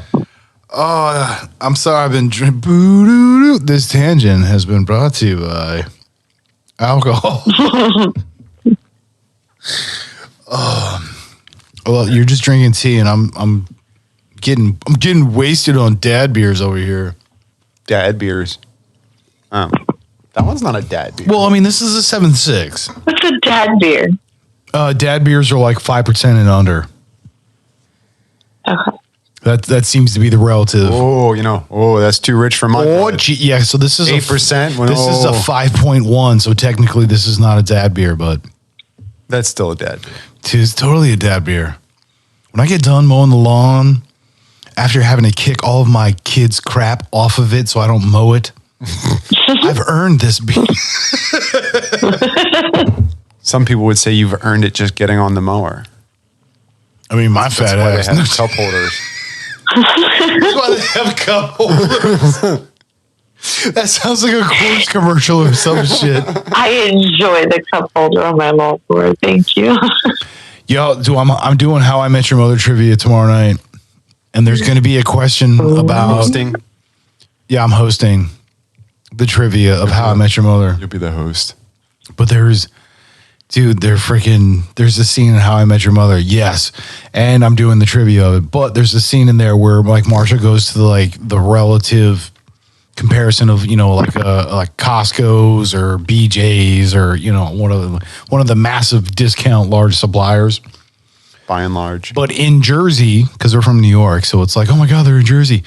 Oh, I'm sorry. I've been drinking. This tangent has been brought to you by alcohol. Well, you're just drinking tea, and I'm getting wasted on dad beers over here. Dad beers. That one's not a dad beer. Well, I mean, this is a 7.6. What's a dad beer? Dad beers are like 5% and under. Okay. That seems to be the relative. That's too rich for my palate. Yeah, so this is 8%. This is a 5.1, so technically this is not a dad beer, but that's still a dad beer. It's totally a dad beer. When I get done mowing the lawn, after having to kick all of my kids' crap off of it so I don't mow it, I've earned this beer. Some people would say you've earned it just getting on the mower. I mean, my fat ass. They have cup holders. That's why they have cup holders. That sounds like a Coors commercial or some shit. I enjoy the cup holder on my longboard. Thank you. Yo, I'm doing How I Met Your Mother trivia tomorrow night, and there's going to be a question about hosting. Yeah, I'm hosting the trivia of How I Met Your Mother. You'll be the host. But there's a scene in How I Met Your Mother. Yes. And I'm doing the trivia of it. But there's a scene in there where like Marsha goes to the relative comparison of, like Costco's or BJ's or, one of the massive discount large suppliers. By and large. But in Jersey, because they're from New York, so it's like, oh my God, they're in Jersey.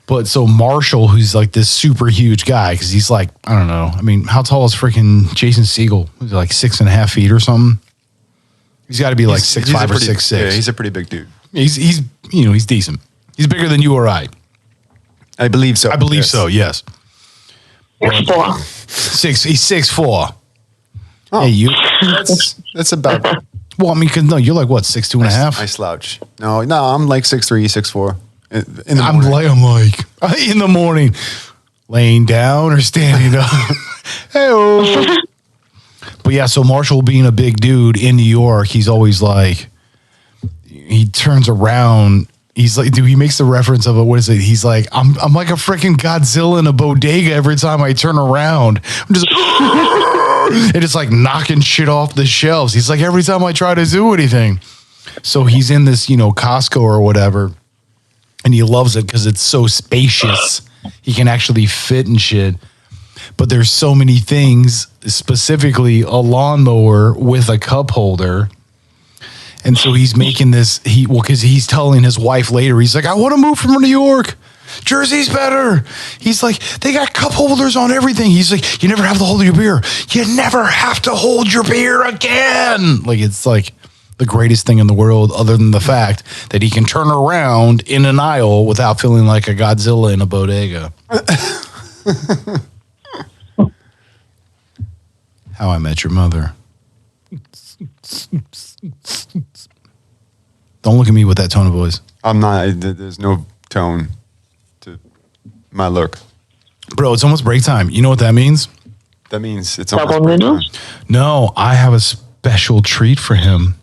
But so Marshall, who's like this super huge guy, because he's like, I don't know. I mean, how tall is freaking Jason Segel? He's like 6.5 feet or something. He's got to be like 6'5" or 6'6". Yeah, he's a pretty big dude. He's decent. He's bigger than you or I. I believe so. I believe so. Yes. 6'4". He's 6'4". Oh, hey, you. That's about. Well, I mean, because no, you're like what, 6'2.5"? I slouch. No, I'm like 6'3", 6'4". In the I'm morning. like in the morning, laying down or standing up. Hey. But yeah, so Marshall being a big dude in New York, he's always like, he turns around. He's like, dude, he makes the reference of it. What is it? He's like, I'm like a freaking Godzilla in a bodega every time I turn around. I'm just and it's like knocking shit off the shelves. He's like, every time I try to do anything. So he's in this, Costco or whatever. And he loves it because it's so spacious. He can actually fit and shit. But there's so many things, specifically a lawnmower with a cup holder. And so he's making this, because he's telling his wife later, he's like, I want to move from New York. Jersey's better. He's like, they got cup holders on everything. He's like, you never have to hold your beer. You never have to hold your beer again. Like, it's like the greatest thing in the world, other than the fact that he can turn around in an aisle without feeling like a Godzilla in a bodega. How I Met Your Mother. Don't look at me with that tone of voice. I'm not. There's no tone to my look. Bro, it's almost break time. You know what that means? That means it's Double almost break time. noodles? No, I have a special treat for him.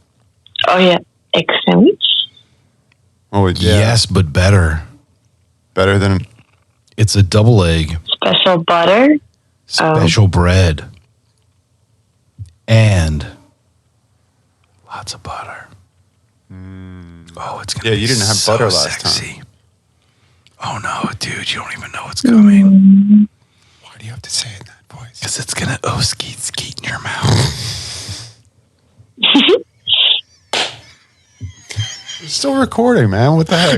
Oh, yeah. Egg sandwich? Oh, yeah. Yes, but better. Better than It's a double egg, Special butter? special bread, and lots of butter. Oh, it's gonna Yeah, be you didn't have so butter last sexy. Oh no, dude, you don't even know what's coming. Why do you have to say it in that voice? Because it's gonna skeet in your mouth. We're still recording, man. What the heck?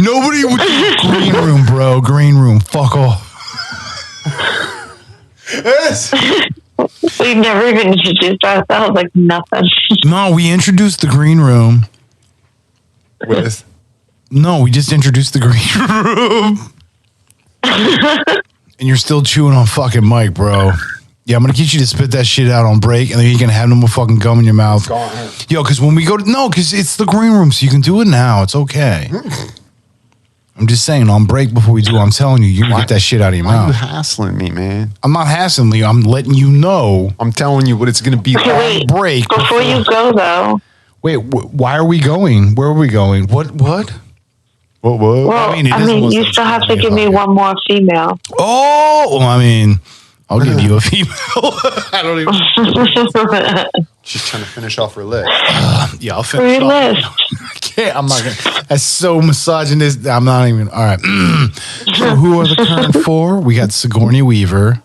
Nobody would green room, bro. Green room. Fuck off. We've never even introduced ourselves, like nothing. No, we introduced the green room. With No, we just introduced the green room. And you're still chewing on fucking Mike, bro. Yeah, I'm gonna get you to spit that shit out on break, and then you can have no more fucking gum in your mouth. Yo, because when we go to because it's the green room, so you can do it now. It's okay. I'm just saying on break before we do. I'm telling you, you're gonna get that shit out of your why are you mouth. hassling me, man? I'm not hassling you. I'm letting you know. I'm telling you what it's gonna be Okay, like. wait. Break Before you go, though, Wait, why are we going? Where are we going? What? What? well, I mean, it is almost you like still have to it's give me like- one more female. Oh, well, I mean, I'll give you a female. I don't even. She's trying to finish off her list. Yeah, I'll finish. Free off. list. I can't. I'm not gonna. That's so misogynist. I'm not even. All right. So who are the current four? We got Sigourney Weaver.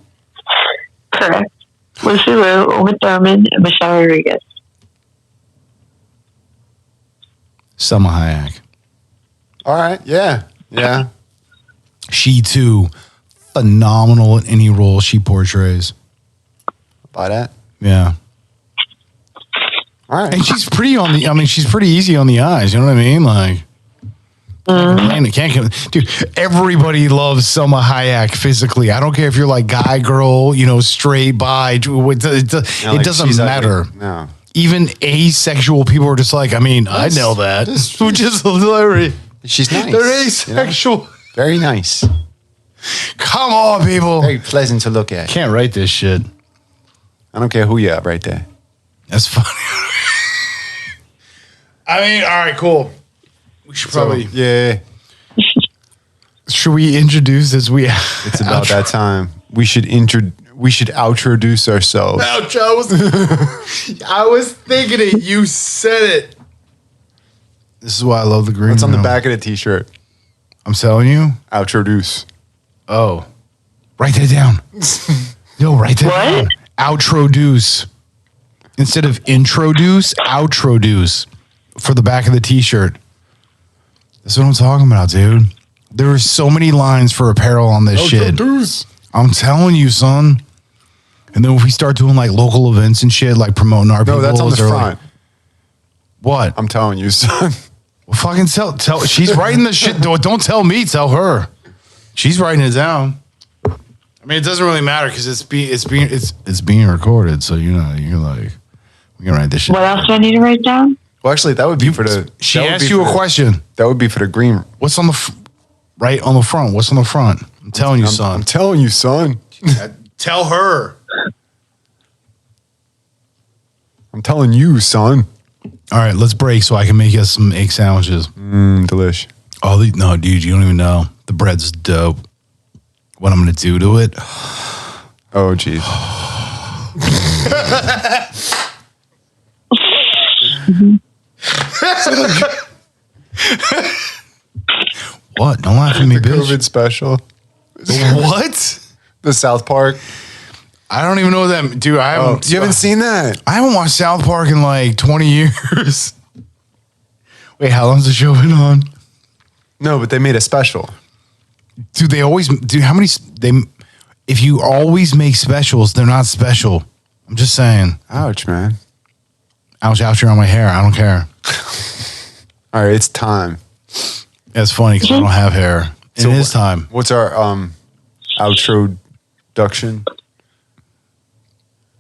Correct. Lucy Liu, Uma Thurman, and Michelle Rodriguez. Selma Hayek. All right. Yeah. Yeah. She too, phenomenal in any role she portrays. Buy that. Yeah. All right. And she's pretty on the. I mean, she's pretty easy on the eyes. You know what I mean? Like, dude. Everybody loves Selma Hayek physically. I don't care if you're like guy, girl, straight, bi. It doesn't matter. No. Even asexual people are just like, I mean, I know that, which is hilarious. She's nice. They're asexual. Very nice. Come on, people. Very pleasant to look at. Can't write this shit. I don't care who you are right there. That's funny. I mean, all right, cool. We should probably. Yeah. Should we introduce as we? It's about that time. We should introduce ourselves. Ouch! I was thinking it. You said it. This is why I love the green. What's on the room. back of the t-shirt? I'm telling you. Introduce. Oh, write that down. Yo, write that What? down. Outroduce. Instead of introduce, outroduce for the back of the t-shirt. That's what I'm talking about, dude. There are so many lines for apparel on this shit. Introduce. I'm telling you, son. And then if we start doing like local events and shit, like promoting our people. No, that's on the or, front. like, what? I'm telling you, son. Well, fucking tell. She's writing the shit. Don't tell me. Tell her. She's writing it down. I mean, it doesn't really matter because it's being recorded. So you're like, we can write this shit. What else do I need to write down? Well, actually, that would be for the. She that would asked be you for a the- question. That would be for the green. What's on the right on the front? What's on the front? I'm telling you, son. I'm telling you, son. Tell her. I'm telling you, son. All right, let's break so I can make us some egg sandwiches. Delish. Oh, no, dude, you don't even know. The bread's dope. What I'm going to do to it? Oh, geez. What? Don't laugh at me, The bitch. COVID special. What? The South Park. I don't even know that. Dude, I haven't. You haven't seen that? I haven't watched South Park in like 20 years. Wait, how long's the show been on? No, but they made a special. Do they always do? How many? If you always make specials, they're not special. I'm just saying. Ouch, man. Ouch, ouch, you're on my hair. I don't care. All right, it's time. That's funny because I don't have hair. So it is time. What's our outro duction?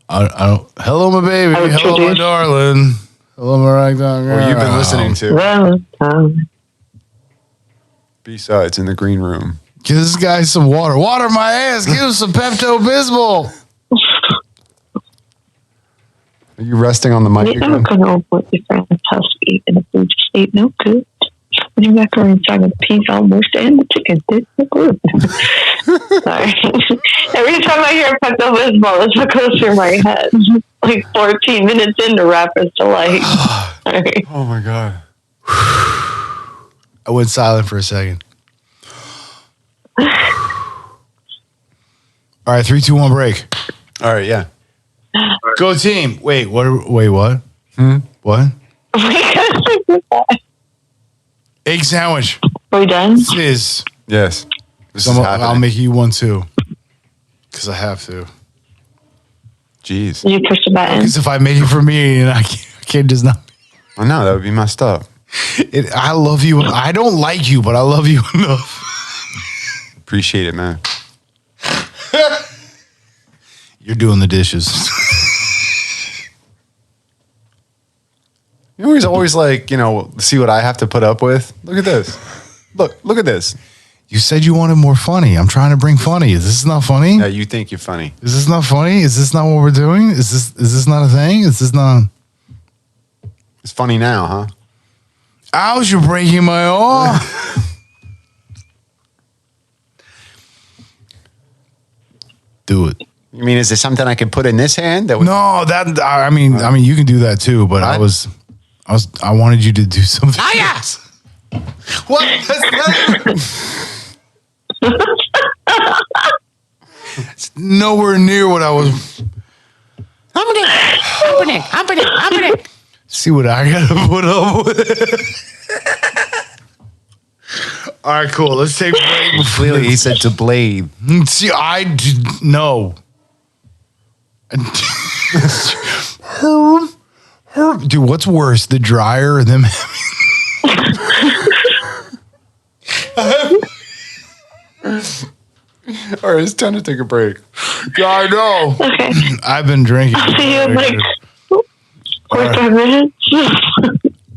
I don't. Hello, my baby. Hello, my darling. Hello, my ragdoll girl. What you've been listening to. B-sides in the green room. Give this guy some water. Water my ass. Give him some Pepto-Bismol. Are you resting on the mic again? I'm going over what your friend's house to eat, and the food just ate no good. When you macaroni inside of peas almost and the chicken did no good. Sorry. Every time I hear Pepto-Bismol, it's what goes through my head. Like 14 minutes into Rapper's Delight. Sorry. Oh my God. I went silent for a second. All right, 3, 2, 1, break. All right, yeah. Go team. Wait, what? Wait, what? What? Egg sandwich. Are we done? Is Yes. This is happening. I'll make you one too. Because I have to. Jeez. Did you push the button? Because if I make it for me and I can't just not. Oh no, that would be messed up. I love you. I don't like you, but I love you enough. Appreciate it, man. You're doing the dishes. You know, he's always like, see what I have to put up with. Look at this. Look at this. You said you wanted more funny. I'm trying to bring funny. Is this not funny? Yeah, you think you're funny. Is this not funny? Is this not what we're doing? Is this not a thing? Is this not? It's funny now, huh? Ouch, you're breaking my arm. Do it. You mean, is there something I can put in this hand? That would... No, I mean, you can do that too. But I wanted you to do something. Ah, yes. What? It's nowhere near what I was. Open it. See what I gotta put up with. All right, cool. Let's take break. Clearly, he said to blade. See, no. Dude, what's worse, the dryer or them? All right, it's time to take a break. Yeah, I know. Okay. I've been drinking. I'll see you in like 45 minutes.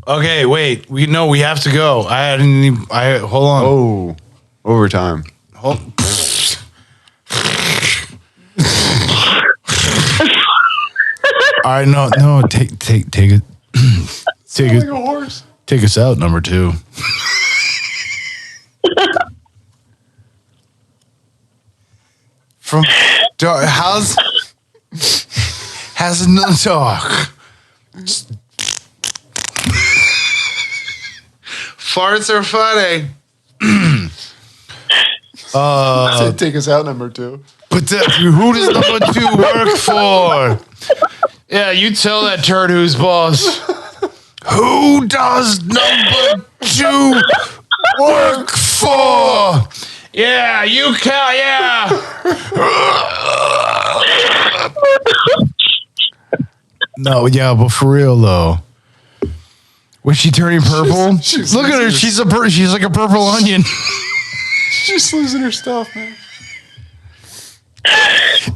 Okay, wait. We have to go. Hold on. Oh, overtime. Hold. All right, no. Take it. Take it. Like a horse. Take us out, number 2. From how's no talk. Farts are funny. Said take us out, number 2. But who does number 2 work for? Yeah, you tell that turd who's boss. Who does number 2 work for? Yeah, you can. Yeah. No, yeah, but for real though. Was she turning purple? She's Look at her. She's like a purple onion. She's losing her stuff, man.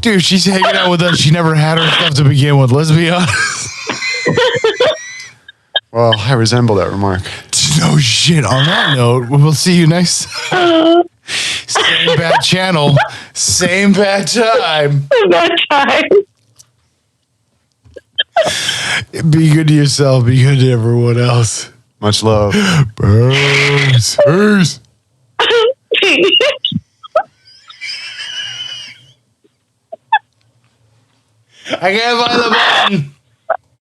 Dude, she's hanging out with us. She never had her stuff to begin with. Let's be honest. Well, I resemble that remark. No shit. On that note, we'll see you next time. Same bad channel, same bad time. Bad time. Be good to yourself. Be good to everyone else. Much love. Peace. Peace. I can't find the button.